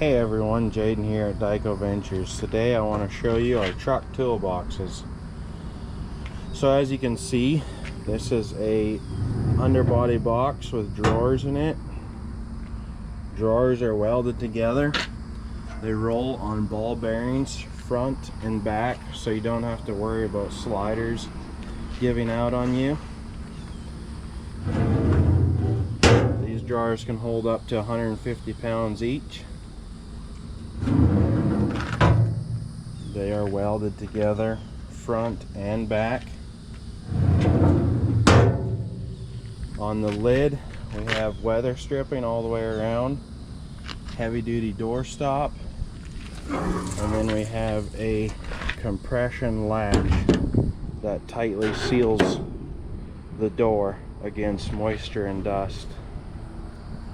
Hey everyone, Jaden here at Dyco Ventures. Today I want to show you our truck toolboxes. So as you can see, this is a underbody box with drawers in it. Drawers are welded together. They roll on ball bearings front and back, so you don't have to worry about sliders giving out on you. These drawers can hold up to 150 pounds each. They are welded together front and back. On the lid we have weather stripping all the way around, heavy duty door stop, and then we have a compression latch that tightly seals the door against moisture and dust.